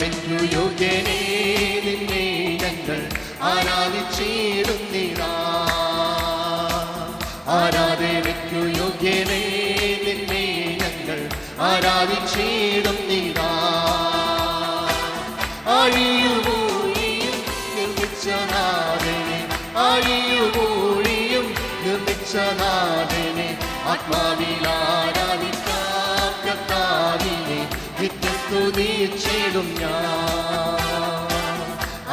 ആരാധനയ്ക്കു യോഗ്യനേ നിന്നെ ഞങ്ങൾ ആരാധിച്ചിടുന്നിതാ. ആരാധനയ്ക്കു യോഗ്യനേ നിന്നെ ഞങ്ങൾ ആരാധിച്ചിടുന്നിതാ. ആഴിയുമൂഴിയും നിർമ്മിച്ച നാഥനെ, ആഴിയുമൂഴിയും നിർമ്മിച്ച നാഥനെ, ആത്മാവിൽ ആരാധിക്കാം കർത്താവിനെ, നിത്യസ്തുതിച്ചിടും ഞാൻ.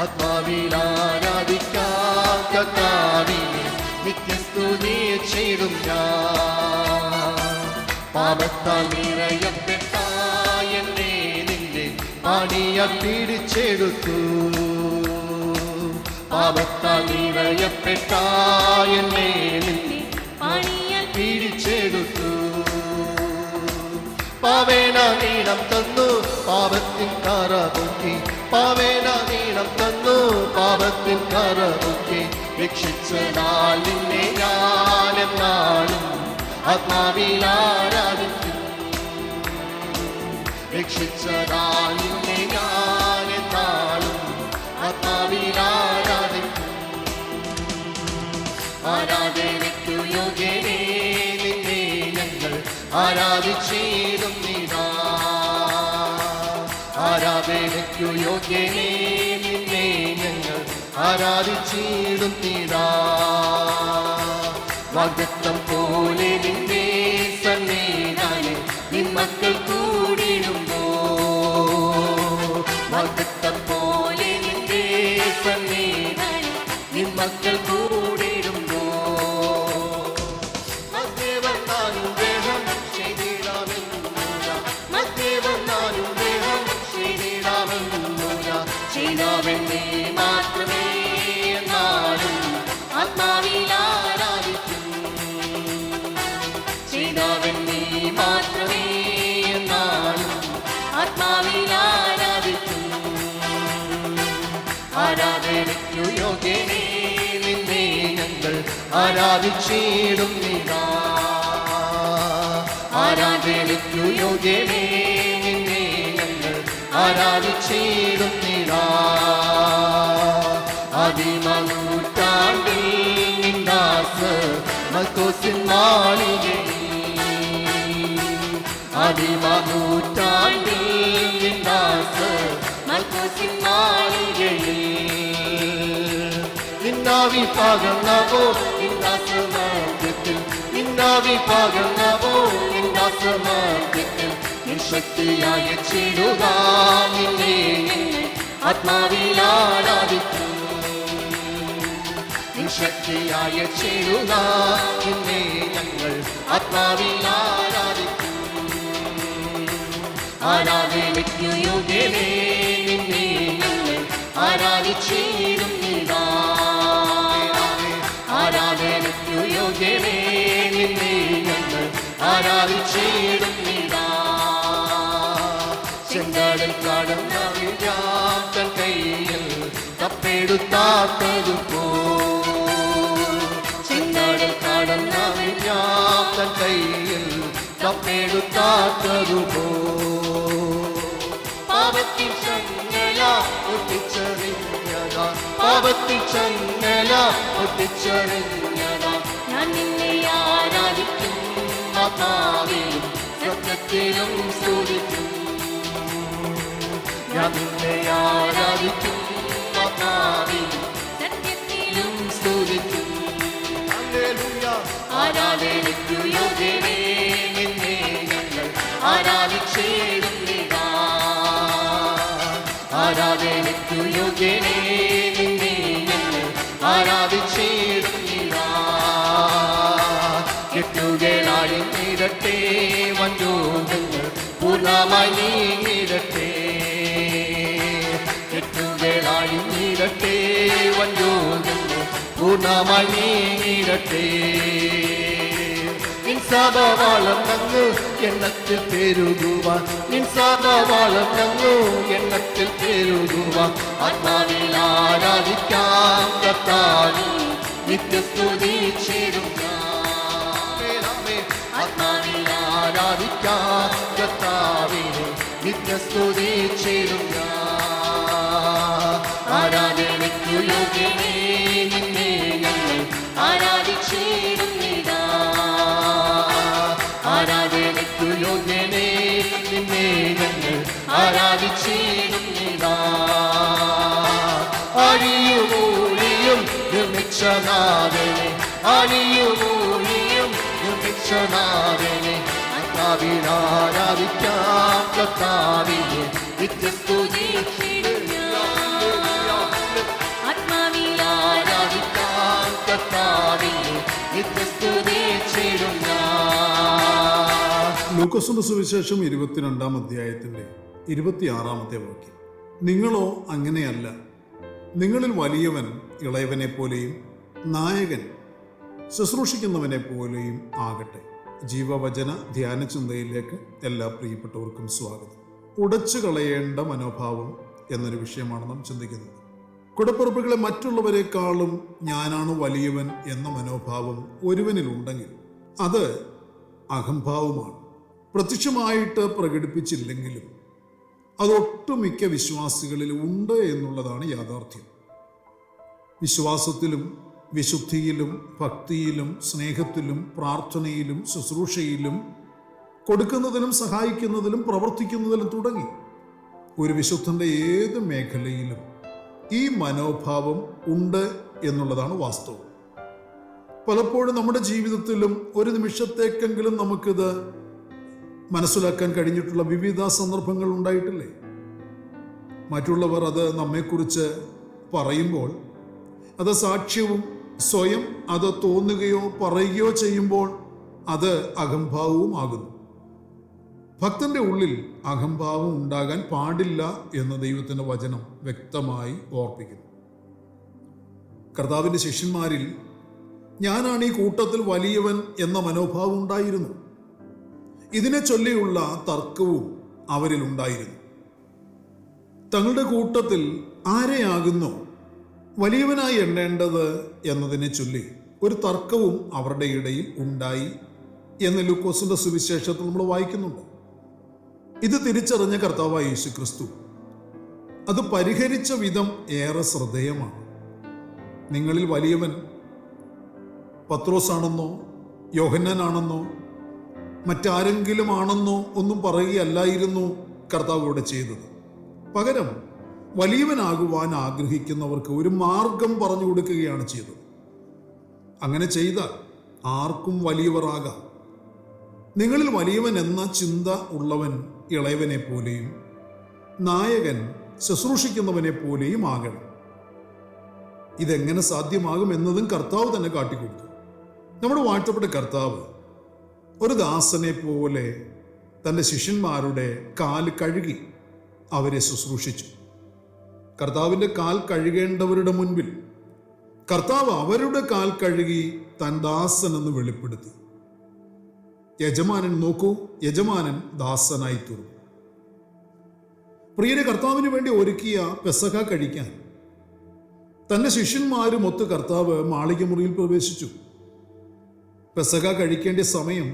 ആത്മാവിൽ ആരാധിക്കാം കർത്താവിനെ, നിത്യസ്തുതിച്ചിടും ഞാൻ. പാപത്താൽ നിറയപ്പെട്ട എന്നെ നിന്റെ പാണിയാൽ പിടിച്ചെടുത്തു. പാപത്താൽ നിറയപ്പെട്ട എന്നെ നിന്റെ പാണിയാൽ പിടിച്ചെടുത്തു. പാവേന നീളം തന്നു പാപത്തിൻ കറ പൊക്കി, പാവേന നീളം തന്നു പാപത്തിൻ കറ പൊക്കി. രക്ഷിച്ചതാൽ നിന്നെ ഞാനെന്നാളും ആത്മാവിൽ ആരാധിക്കും. രക്ഷിച്ചതാൽ നിന്നെ ഞാനെന്നാളും ആത്മാവിൽ ആരാധിക്കും. ആരാധനയ്ക്കു യോഗ്യനേ നിന്നെ ഞങ്ങൾ ആരാധിച്ചിടുന്നിതാ. ആരാധനയ്ക്കു യോഗ്യനേ നിന്നെ ഞങ്ങൾ ആരാധിച്ചിടുന്നിതാ. വാഗ്ദത്തം പോലെ നിന്റെ സന്നിധാനം നിൻ മക്കൾ കൂടിടുമ്പോ, വാഗ്ദത്തം പോലെ നിന്റെ സന്നിധാനം നിൻ മക്കൾ കൂടിടുമ്പോ, മധ്യേ വന്നാലും ദേഹം ചെയ്തിടാമെന്നൂല, മധ്യേ വന്നാലും ദേഹം ചെയ്തിടാമെന്നൂല. ചെയ്താവെന്നേ മാത്രമേ എന്നാലും ആത്മാവിൽ ആരാധിക്കും. ചെയ്താവെന്നേ മാത്രമേ എന്നാലും ആത്മാവിൽ ആരാധിക്കും. ആരാധനയ്ക്കു യോഗ്യനേ നിന്നെ ഞങ്ങൾ ആരാധിച്ചിടുന്നിതാ. ആരാധനയ്ക്കു യോഗ്യനേ നിന്നെ ഞങ്ങൾ ആരാധിച്ചിടുന്നിതാ. ആദിമനൂറ്റാണ്ടിൽ നിന്നാസ് മൽക്കോസിൻ മാളികയിൽ, ആദിമനൂറ്റാണ്ടിൽ നിന്നാസ് മൽക്കോസിൻ മാളികയിൽ. നിന്നാവി പകർന്നവോ നിന്നാസമർദ്ദത്തിൽ, നിന്നാവി പകർന്നവോ നിന്നാസമർദ്ദത്തിൽ. നിൻ ശക്തിയായ ചിടുക നിന്നെ ആത്മാവിൽ ആരാധിക്കും. നിൻ ശക്തിയായ ചിടുക നിന്നെ ഞങ്ങൾ ആത്മാവിൽ ആരാധിക്കും. ആരാധനയ്ക്കു യോഗ്യനേ നിന്നെ ഞങ്ങൾ ആരാധിച്ചിടുന്നിതാ. ആരാധനയ്ക്കു യോഗ്യനേ നിന്നെ ഞങ്ങൾ ആരാധിച്ചിടുന്നിതാ. ചെങ്കടൽ കടന്നവൻ തൻ കയ്യിൽ തപ്പെടുത്താത്തതുപോ, ചെങ്കടൽ കടന്നവൻ തൻ കയ്യിൽ തപ്പെടുത്താത്തതുപോ. പാപത്തിൻ ചങ്ങല ഒട്ടിച്ചെറിഞ്ഞതാ, പാപത്തിൻ ചങ്ങല ഒട്ടിച്ചെറിഞ്ഞതാ. ഞാൻ നിന്നെ ആരാധിക്കും ആത്മാവിലും സത്യത്തിലും സ്തുതിക്കും. ഞാൻ നിന്നെ ആരാധിക്കും ആത്മാവിലും സത്യത്തിലും സ്തുതിക്കും. ഹല്ലേലൂയ. ആരാധനയ്ക്കു യോഗ്യനേ നിന്നെ ഞങ്ങൾ ആരാധിച്ചിടുന്നിതാ. ആരാധനയ്ക്കു യോഗ്യനേ നിന്നെ ഞങ്ങൾ ആരാധിച്ചിടുന്നിതാ. കെട്ടുകളായി നീടട്ടെ വഞ്ചോകങ്ങൾ പൂർണ്ണമായി നീങ്ങിടട്ടെ. കെട്ടുകളായി നീടട്ടെ വഞ്ചോകങ്ങൾ പൂർണ്ണമായി നീങ്ങിടട്ടെ. നിൻ സഭവാളം ഞങ്ങു എണ്ണത്തിൽ പെരുകുവാൻ, നിൻ സഭവാളം ഞങ്ങു എണ്ണത്തിൽ പെരുകുവാൻ. ആത്മാവിൽ ആരാധിക്കാം കർത്താവിനെ, നിത്യസ്തുതിച്ചിടും ഞാൻ. ആത്മാവിൽ ആരാധിക്കാം കർത്താവിനെ, നിത്യസ്തുതിച്ചിടും ഞാൻ. ആരാധിച്ചിടുന്നിതാ. അഴിയുമൂഴിയും നിർമ്മിച്ചനാഥനെ, അഴിയുമൂഴിയും നിർമ്മിച്ചനാഥനെ, ആരാധിക്കാം കർത്താവിനെ നിത്യസ്തുതി. ആരാധിക്കാം കർത്താവിനെ നിത്യസ്തുതി ചെയ്യും ഞാൻ. ലൂക്കോസിന്റെ സുവിശേഷം 22-ാം അധ്യായത്തിന്റെ 26-ാമത്തെ വാക്യം. നിങ്ങളോ അങ്ങനെയല്ല, നിങ്ങളിൽ വലിയവൻ ഇളയവനെ പോലെയും നായകൻ ശുശ്രൂഷിക്കുന്നവനെ പോലെയും ആകട്ടെ. ജീവവചന ധ്യാന ചിന്തയിലേക്ക് എല്ലാ പ്രിയപ്പെട്ടവർക്കും സ്വാഗതം. ഉടച്ചു കളയേണ്ട മനോഭാവം എന്നൊരു വിഷയമാണ് നാം ചിന്തിക്കുന്നത്. കൂടപ്പിറപ്പുകളെ മറ്റുള്ളവരെക്കാളും ഞാനാണ് വലിയവൻ എന്ന മനോഭാവം ഒരുവനിലുണ്ടെങ്കിൽ അത് അഹംഭാവമാണ്. പ്രത്യക്ഷമായിട്ട് പ്രകടിപ്പിച്ചില്ലെങ്കിലും അത് ഒട്ടുമിക്ക വിശ്വാസികളിൽ ഉണ്ട് എന്നുള്ളതാണ് യാഥാർത്ഥ്യം. വിശ്വാസത്തിലും വിശുദ്ധിയിലും ഭക്തിയിലും സ്നേഹത്തിലും പ്രാർത്ഥനയിലും ശുശ്രൂഷയിലും കൊടുക്കുന്നതിലും സഹായിക്കുന്നതിലും പ്രവർത്തിക്കുന്നതിലും തുടങ്ങി ഒരു വിശുദ്ധന്റെ ഏത് മേഖലയിലും ഈ മനോഭാവം ഉണ്ട് എന്നുള്ളതാണ് വാസ്തവം. പലപ്പോഴും നമ്മുടെ ജീവിതത്തിലും ഒരു നിമിഷത്തേക്കെങ്കിലും നമുക്കിത് മനസ്സിലാക്കാൻ കഴിഞ്ഞിട്ടുള്ള വിവിധ സന്ദർഭങ്ങൾ ഉണ്ടായിട്ടില്ലേ? മറ്റുള്ളവർ അത് നമ്മെക്കുറിച്ച് പറയുമ്പോൾ അത് സാക്ഷ്യവും സ്വയം അത് തോന്നുകയോ പറയുകയോ ചെയ്യുമ്പോൾ അത് അഹംഭാവവും ആകുന്നു. ഭക്തന്റെ ഉള്ളിൽ അഹംഭാവം ഉണ്ടാകാൻ പാടില്ല എന്ന് ദൈവത്തിന്റെ വചനം വ്യക്തമായി ഓർപ്പിക്കുന്നു. കർത്താവിന്റെ ശിഷ്യന്മാരിൽ ഞാനാണ് ഈ കൂട്ടത്തിൽ വലിയവൻ എന്ന മനോഭാവം ഉണ്ടായിരുന്നു. ഇതിനെ ചൊല്ലിയുള്ള തർക്കവും അവരിൽ ഉണ്ടായിരുന്നു. തങ്ങളുടെ കൂട്ടത്തിൽ ആരെയാകുന്നു വലിയവനായി എണ്ണേണ്ടത് എന്നതിനെ ചൊല്ലി ഒരു തർക്കവും അവരുടെ ഇടയിൽ ഉണ്ടായി എന്ന് ലൂക്കോസിന്റെ സുവിശേഷത്തിൽ നമ്മൾ വായിക്കുന്നുണ്ട്. ഇത് തിരിച്ചറിഞ്ഞ കർത്താവായ യേശു ക്രിസ്തു അത് പരിഹരിച്ച വിധം ഏറെ ശ്രദ്ധേയമാണ്. നിങ്ങളിൽ വലിയവൻ പത്രോസാണെന്നോ യോഹന്നാനാണെന്നോ മറ്റാരെങ്കിലും ആണെന്നോ ഒന്നും പറയുകയല്ലായിരുന്നു കർത്താവ് ഇവിടെ ചെയ്തത്. പകരം വലിയവനാകുവാൻ ആഗ്രഹിക്കുന്നവർക്ക് ഒരു മാർഗം പറഞ്ഞു കൊടുക്കുകയാണ് ചെയ്തത്. അങ്ങനെ ചെയ്താൽ ആർക്കും വലിയവരാകാം. നിങ്ങളിൽ വലിയവൻ എന്ന ചിന്ത ഉള്ളവൻ ഇളയവനെ പോലെയും നായകൻ ശുശ്രൂഷിക്കുന്നവനെ പോലെയും ആകണം. ഇതെങ്ങനെ സാധ്യമാകും എന്നതും കർത്താവ് തന്നെ കാട്ടിക്കൊടുത്തു. നമ്മുടെ വാഴ്ത്തപ്പെട്ട കർത്താവ് ഒരു ദാസനെ പോലെ തൻ്റെ ശിഷ്യന്മാരുടെ കാല് കഴുകി അവരെ ശുശ്രൂഷിച്ചു. കർത്താവിൻ്റെ കാൽ കഴുകേണ്ടവരുടെ മുൻപിൽ കർത്താവ് അവരുടെ കാൽ കഴുകി തൻ ദാസൻ എന്ന് വെളിപ്പെടുത്തി. യജമാനൻ നോക്കൂ, യജമാനൻ ദാസനായി തീർന്നു. പ്രിയരെ, കർത്താവിന് വേണ്ടി ഒരുക്കിയ പെസഹ കഴിക്കാൻ തന്റെ ശിഷ്യന്മാരും ഒത്ത് കർത്താവ് മാളികമുറിയിൽ പ്രവേശിച്ചു. പെസഹ കഴിക്കേണ്ട സമയം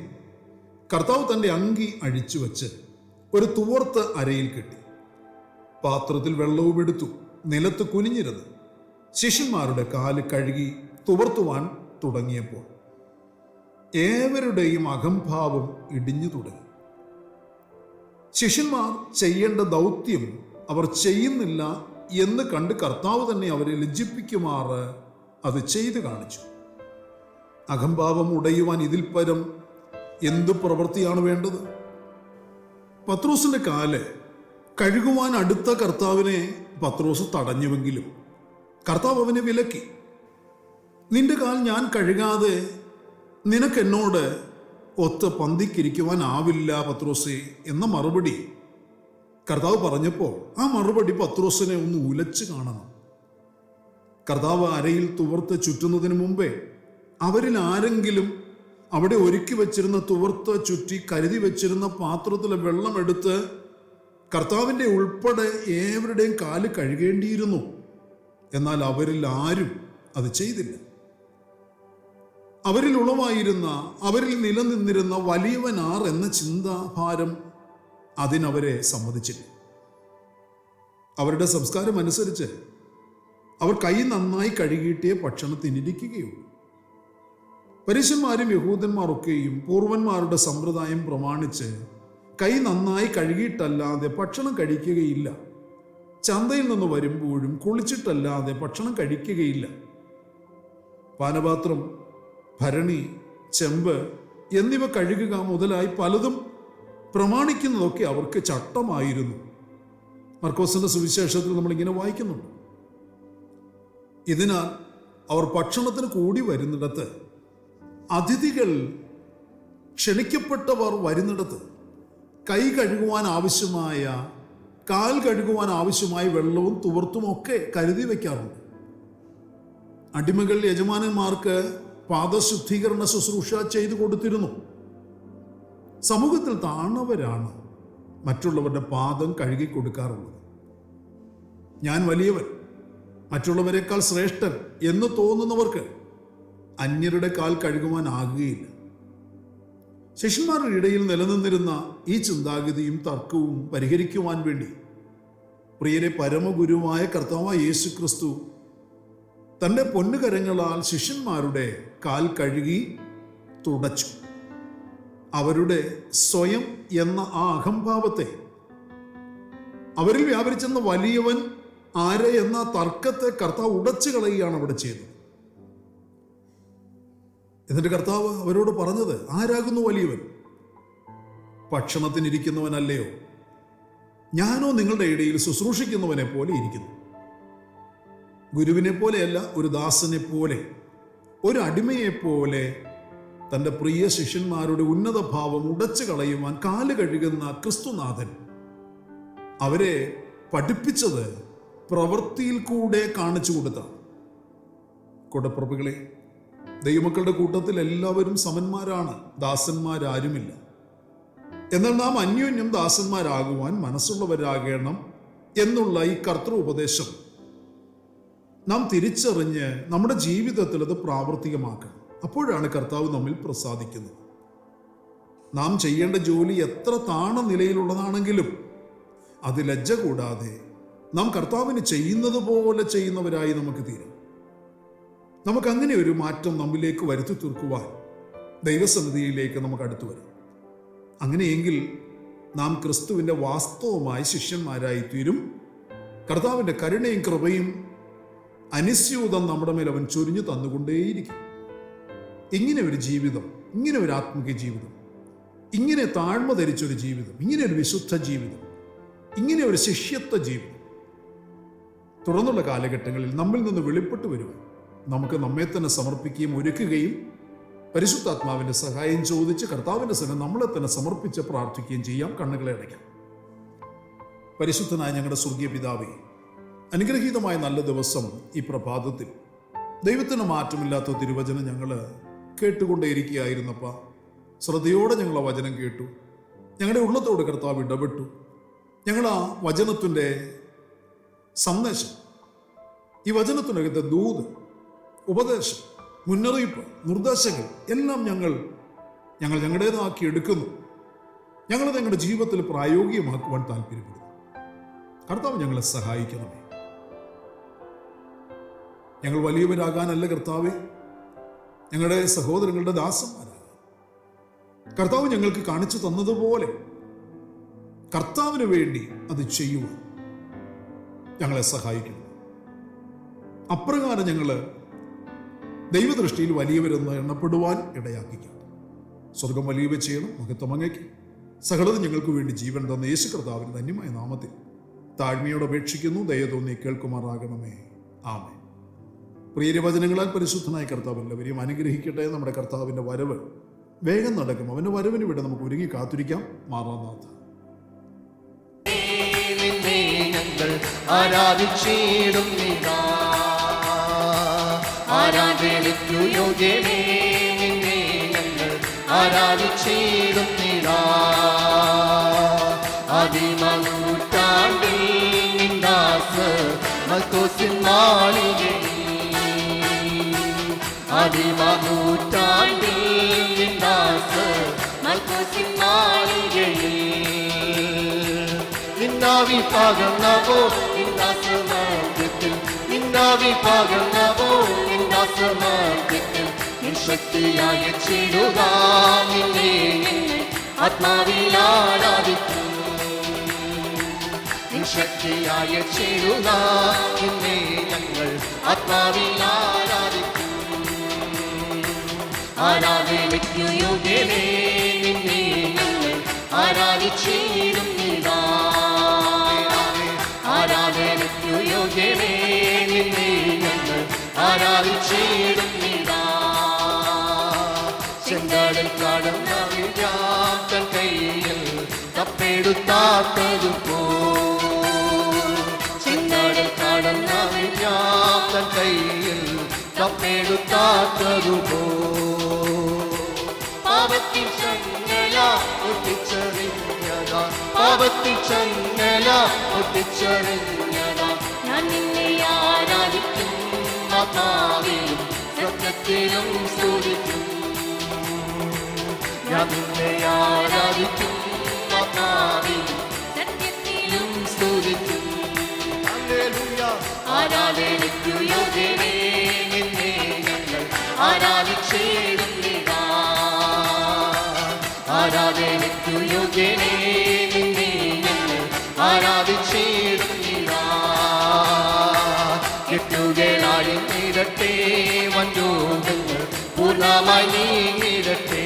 കർത്താവ് തന്റെ അങ്കി അഴിച്ചു വച്ച് ഒരു തുവർത്ത് അരയിൽ കെട്ടി പാത്രത്തിൽ വെള്ളവും എടുത്തു നിലത്ത് കുനിഞ്ഞിരുന്ന് ശിഷ്യന്മാരുടെ കാല് കഴുകി തുവർത്തുവാൻ തുടങ്ങിയപ്പോൾ ഏവരുടെയും അഹംഭാവം ഇടിഞ്ഞു തുടങ്ങി. ശിഷ്യന്മാർ ചെയ്യേണ്ട ദൗത്യം അവർ ചെയ്യുന്നില്ല എന്ന് കണ്ട് കർത്താവ് തന്നെ അവരെ ലജ്ജിപ്പിക്കുമാറ് അത് ചെയ്തു കാണിച്ചു. അഹംഭാവം ഉടയുവാൻ ഇതിൽ പരം എന്ത് പ്രവൃത്തിയാണ് വേണ്ടത്? പത്രോസിന്റെ കാല് കഴുകുവാൻ അടുത്ത കർത്താവിനെ പത്രോസ് തടഞ്ഞുവെങ്കിലും കർത്താവ് അവനെ വിലക്കി. നിന്റെ കാൽ ഞാൻ കഴുകാതെ നിനക്കെന്നോട് ഒത്ത് പന്തിക്കിരിക്കുവാനാവില്ല പത്രോസേ എന്ന മറുപടി കർത്താവ് പറഞ്ഞപ്പോൾ ആ മറുപടി പത്രോസിനെ ഒന്ന് ഉലച്ച് കാണണം. കർത്താവ് അരയിൽ തുവർത്ത് ചുറ്റുന്നതിന് മുമ്പേ അവരിൽ ആരെങ്കിലും അവിടെ ഒരുക്കി വെച്ചിരുന്ന തുവർത്ത് ചുറ്റി കരുതി വെച്ചിരുന്ന പാത്രത്തിലെ വെള്ളമെടുത്ത് കർത്താവിൻ്റെ ഉൾപ്പെടെ ഏവരുടെയും കാല് കഴുകേണ്ടിയിരുന്നു. എന്നാൽ അവരിൽ ആരും അത് ചെയ്തില്ല. അവരിൽ ഉളവായിരുന്ന, അവരിൽ നിലനിന്നിരുന്ന വലിയവനാർ എന്ന ചിന്താഭാരം അതിനവരെ സമ്മതിച്ചില്ല. അവരുടെ സംസ്കാരം അനുസരിച്ച് അവർ കൈ നന്നായി കഴുകിയിട്ടേ ഭക്ഷണത്തിനിരിക്കുകയുള്ളൂ. പരീശന്മാരും യഹൂദന്മാരൊക്കെയും പൂർവന്മാരുടെ സമ്പ്രദായം പ്രമാണിച്ച് കൈ നന്നായി കഴുകിയിട്ടല്ലാതെ ഭക്ഷണം കഴിക്കുകയില്ല. ചന്തയിൽ നിന്ന് വരുമ്പോഴും കുളിച്ചിട്ടല്ലാതെ ഭക്ഷണം കഴിക്കുകയില്ല. പാനപാത്രം, ഭരണി, ചെമ്പ് എന്നിവ കഴുകുക മുതലായി പലതും പ്രമാണിക്കുന്നതൊക്കെ അവർക്ക് ചട്ടമായിരുന്നു. മർക്കോസിന്റെ സുവിശേഷത്തിൽ നമ്മളിങ്ങനെ വായിക്കുന്നുണ്ട്. ഇതിനാൽ അവർ ഭക്ഷണത്തിന് കൂടി വരുന്നിടത്ത്, അതിഥികൾ ക്ഷണിക്കപ്പെട്ടവർ വരുന്നിടത്ത് കൈ കഴുകുവാൻ ആവശ്യമായ, കാൽ കഴുകുവാൻ ആവശ്യമായ വെള്ളവും തുവർത്തും ഒക്കെ കരുതി വയ്ക്കാറുണ്ട്. അടിമകൾ യജമാനന്മാർക്ക് പാദശുദ്ധീകരണ ശുശ്രൂഷ ചെയ്തു കൊടുത്തിരുന്നു. സമൂഹത്തിൽ താണവരാണ് മറ്റുള്ളവരുടെ പാദം കഴുകി കൊടുക്കാറുള്ളത്. ഞാൻ വലിയവൻ, മറ്റുള്ളവരെക്കാൾ ശ്രേഷ്ഠൻ എന്ന് തോന്നുന്നവർക്ക് അന്യരുടെ കാൽ കഴുകുവാനാകുകയില്ല. ശിഷ്യന്മാരുടെ ഇടയിൽ നിലനിന്നിരുന്ന ഈ ചിന്താഗതിയും തർക്കവും പരിഹരിക്കുവാൻ വേണ്ടി പ്രിയരെ പരമഗുരുവായ കർത്താവായ യേശു ക്രിസ്തു തൻ്റെ പൊന്നുകരങ്ങളാൽ ശിഷ്യന്മാരുടെ കാൽ കഴുകി തുടച്ചു. അവരുടെ സ്വയം എന്ന ആ അഹംഭാവത്തെ, അവരിൽ വ്യാപരിച്ചെന്ന വലിയവൻ ആരെ എന്ന തർക്കത്തെ കർത്താവ് ഉടച്ചു കളയുകയാണ് അവിടെ ചെയ്തത്. എന്നിട്ട് കർത്താവ് അവരോട് പറഞ്ഞത്, ആരാകുന്നു വലിയവൻ? ഭക്ഷണത്തിനിരിക്കുന്നവനല്ലയോ? ഞാനോ നിങ്ങളുടെ ഇടയിൽ ശുശ്രൂഷിക്കുന്നവനെ പോലെ ഇരിക്കുന്നു. ഗുരുവിനെ പോലെയല്ല, ഒരു ദാസനെ പോലെ, ഒരു അടിമയെ പോലെ തൻ്റെ പ്രിയ ശിഷ്യന്മാരുടെ ഉന്നത ഭാവം ഉടച്ചു കളയുവാൻ കാല് കഴുകുന്ന ക്രിസ്തുനാഥൻ അവരെ പഠിപ്പിച്ചത് പ്രവൃത്തിയിൽ കൂടെ കാണിച്ചു കൊടുത്ത. കൂടപ്പിറപ്പുകളെ, ദൈവമക്കളുടെ കൂട്ടത്തിൽ എല്ലാവരും സമന്മാരാണ്, ദാസന്മാരാരുമില്ല. എന്നാൽ നാം അന്യോന്യം ദാസന്മാരാകുവാൻ മനസ്സുള്ളവരാകണം എന്നുള്ള ഈ കർത്തൃ ഉപദേശം നാം തിരിച്ചറിഞ്ഞ് നമ്മുടെ ജീവിതത്തിൽ അത് പ്രാവർത്തികമാക്കണം. അപ്പോഴാണ് കർത്താവ് നമ്മിൽ പ്രസാദിക്കുന്നത്. നാം ചെയ്യേണ്ട ജോലി എത്ര താണ നിലയിലുള്ളതാണെങ്കിലും അത് ലജ്ജ കൂടാതെ നാം കർത്താവിന് ചെയ്യുന്നത് പോലെ ചെയ്യുന്നവരായി നമുക്ക് തീരാം. നമുക്കങ്ങനെ ഒരു മാറ്റം നമ്മിലേക്ക് വരുത്തി തീർക്കുവാൻ ദൈവസന്നിധിയിലേക്ക് നമുക്ക് അടുത്തു വരാം. അങ്ങനെയെങ്കിൽ നാം ക്രിസ്തുവിൻ്റെ വാസ്തവമായ ശിഷ്യന്മാരായി തീരും. കർത്താവിൻ്റെ കരുണയും കൃപയും അനിശ്യൂതം നമ്മുടെ മേൽ അവൻ ചൊരിഞ്ഞു തന്നുകൊണ്ടേയിരിക്കും. ഇങ്ങനെ ഒരു ജീവിതം, ഇങ്ങനെ ഒരു ആത്മിക ജീവിതം, ഇങ്ങനെ താഴ്മ ധരിച്ചൊരു ജീവിതം, ഇങ്ങനെ ഒരു വിശുദ്ധ ജീവിതം, ഇങ്ങനെ ഒരു ശിഷ്യത്വ ജീവിതം തുടർന്നുള്ള കാലഘട്ടങ്ങളിൽ നമ്മിൽ നിന്ന് വെളിപ്പെട്ടു വരുവാൻ നമുക്ക് നമ്മെ തന്നെ സമർപ്പിക്കുകയും ഒരുക്കുകയും പരിശുദ്ധാത്മാവിൻ്റെ സഹായം ചോദിച്ച് കർത്താവിൻ്റെ സന്നിധിയിൽ നമ്മളെ തന്നെ സമർപ്പിച്ച് പ്രാർത്ഥിക്കുകയും ചെയ്യാം. കണ്ണുകളെ അടയ്ക്കാം. പരിശുദ്ധനായ ഞങ്ങളുടെ സ്വർഗീയ പിതാവേ, അനുഗ്രഹീതമായ നല്ല ദിവസം ഈ പ്രഭാതത്തിൽ ദൈവത്തിന് മാറ്റമില്ലാത്ത തിരുവചനം ഞങ്ങൾ കേട്ടുകൊണ്ടേയിരിക്കുകയായിരുന്നപ്പ. ശ്രദ്ധയോടെ ഞങ്ങൾ ആ വചനം കേട്ടു. ഞങ്ങളുടെ ഉള്ളത്തോട് കർത്താവ് ഇടപെട്ടു. ഞങ്ങൾ ആ വചനത്തിൻ്റെ സന്ദേശം, ഈ വചനത്തിനകത്തെ ദൂത്, ഉപദേശം, മുന്നറിയിപ്പ്, നിർദ്ദേശങ്ങൾ എല്ലാം ഞങ്ങൾ ഞങ്ങളുടേതാക്കി എടുക്കുന്നു. ഞങ്ങളത് ഞങ്ങളുടെ ജീവിതത്തിൽ പ്രായോഗികമാക്കുവാൻ താല്പര്യപ്പെടുന്നു. കർത്താവ് ഞങ്ങളെ സഹായിക്കണമേ. ഞങ്ങൾ വലിയവരാകാനല്ല കർത്താവേ, ഞങ്ങളുടെ സഹോദരങ്ങളുടെ ദാസന്മാരാകാൻ കർത്താവ് ഞങ്ങൾക്ക് കാണിച്ചു തന്നതുപോലെ കർത്താവിന് വേണ്ടി അത് ചെയ്യുവാൻ ഞങ്ങളെ സഹായിക്കണം. അപ്രകാരം ഞങ്ങൾ ദൈവദൃഷ്ടിയിൽ വലിയവരെന്ന് എണ്ണപ്പെടുവാൻ ഇടയാക്കിക്കാം. സ്വർഗം വലിയവ ചെയ്യണം. മഹത്വം അങ്ങേക്ക്. സകലത ഞങ്ങൾക്ക് വേണ്ടി ജീവൻ തന്ന യേശു കർത്താവിന് ധന്യമായ നാമത്തിൽ താഴ്മയോട് അപേക്ഷിക്കുന്നു. ദയ തോന്നി കേൾക്കുമാറാകണമേ. ആമേൻ. പ്രിയവചനങ്ങളാൽ പരിശുദ്ധനായ കർത്താവ് എല്ലാവരെയും അനുഗ്രഹിക്കട്ടെ. നമ്മുടെ കർത്താവിൻ്റെ വരവ് വേഗം നടക്കും. അവൻ്റെ വരവിന് വേണ്ടി നമുക്ക് ഒരുങ്ങി കാത്തിരിക്കാം. മാറാനാഥ ആരാധിച്ചിടും നിതാ, ആരാധനയ്ക്കു യോഗ്യമേ നിന്നെ ഞങ്ങൾ ആരാധിച്ചിടും നിതാ. അതിമനൂറ്റാണ്ടിൽ നിന്ദാസ് മർക്കോസിൻ മാളികയിൽ, അതിമനൂറ്റാണ്ടിൽ നിന്ദാസ് മർക്കോസിൻ മാളികയിൽ നിന്നാവി പകർന്നവോ നിന്നാസമാർഗത്തിൽ, നിന്നാവി പകർന്നവോ നിന്നാസമാർഗത്തിൽ നിൻ ശക്തിയായ ചിടുക നിന്നെ ആത്മാവിൽ ആരാധിക്കും നിൻ ശക്തിയായ ചേരുക നിന്നെ ഞങ്ങൾ ആത്മാവിൽ ആരാധിക്കും ആരാധനയ്ക്കു യോഗ്യനേ നിന്നെ ഞങ്ങൾ ആരാധിച്ചിടുന്നിതാ ആരാധനയ്ക്കു യോഗ്യനേ നിന്നെ ഞങ്ങൾ ആരാധിച്ചിടുന്നിതാ ചെങ്കടൽ കടന്ന തൻ കയ്യിൽ തപ്പെടുത്താത്തതുപോ ചെങ്കടൽ കടന്ന തൻ കയ്യിൽ തപ്പെടുത്താത്തതുപോ പാപത്തിൻ ചങ്ങല ഒട്ടിച്ചെറിഞ്ഞതാ പാപത്തിൻ ചങ്ങല ഒട്ടിച്ചെറിഞ്ഞതാ ഞാൻ നിന്നെ ആരാധിക്കും ആത്മാവിലും സത്യത്തിലും സ്തുതിക്കും ഞാൻ നിന്നെ ആരാധിക്കും ആത്മാവിലും സത്യത്തിലും സ്തുതിക്കും ഹല്ലേലൂയ ആരാധനയ്ക്കു യോഗ്യനേ നിന്നെ ഞങ്ങൾ ആരാധിച്ചിടുന്നിതാ ആരാധനയ്ക്കു യോഗ്യനേ നിന്നെ ഞങ്ങൾ ആരാധിച്ചിടുന്നിതാ കെട്ടുകളായി നീടട്ടെ വഞ്ചോകങ്ങൾ പൂർണ്ണമായി നീങ്ങിടട്ടെ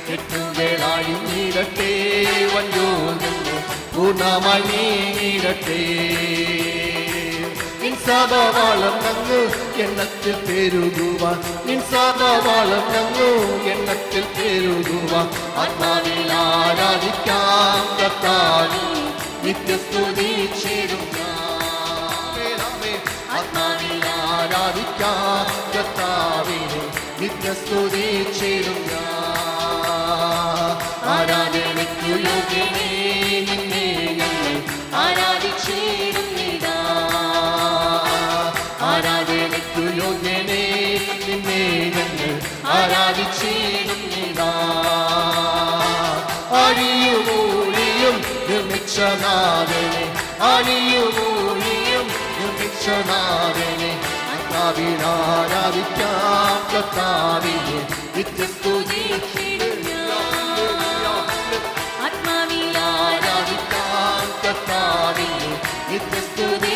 കെട്ടുകളായി നീടട്ടെ വഞ്ചോകങ്ങൾ പൂർണ്ണമായി നീങ്ങിടട്ടെ നിൻ സഭവാളം ഞങ്ങു എണ്ണത്തിൽ പെരുകുവാൻ നിൻ സഭവാളം ഞങ്ങു എണ്ണത്തിൽ പെരുകുവാൻ ആത്മാവിൽ ആരാധിക്കാം കർത്താവിൽ നിത്യസ്തുതി ചേരുക ആത്മാവിൽ ആരാധിക്കാം കർത്താവിൽ നിത്യസ്തുതി ചേരുക ആരാധനയ്ക്കു യോഗ്യനേ നിന്നെ ഞങ്ങൾ ആരാധിച്ചിടുന്നിതാ ആരാധനയ്ക്കു യോഗ്യനേ നിന്നെ ഞങ്ങൾ ആരാധിച്ചിടുന്നിതാ അഴിയുമൂഴിയും നിർമ്മിച്ചനാഥനെ അഴിയുമൂഴിയും നിർമ്മിച്ചനാഥനെ ആത്മാവിൽ ആരാധിക്കാം കർത്താവിനെ നിത്യസ്തുതി ആത്മാവിൽ ആരാധിക്കാം കർത്താവിനെ നിത്യസ്തുതി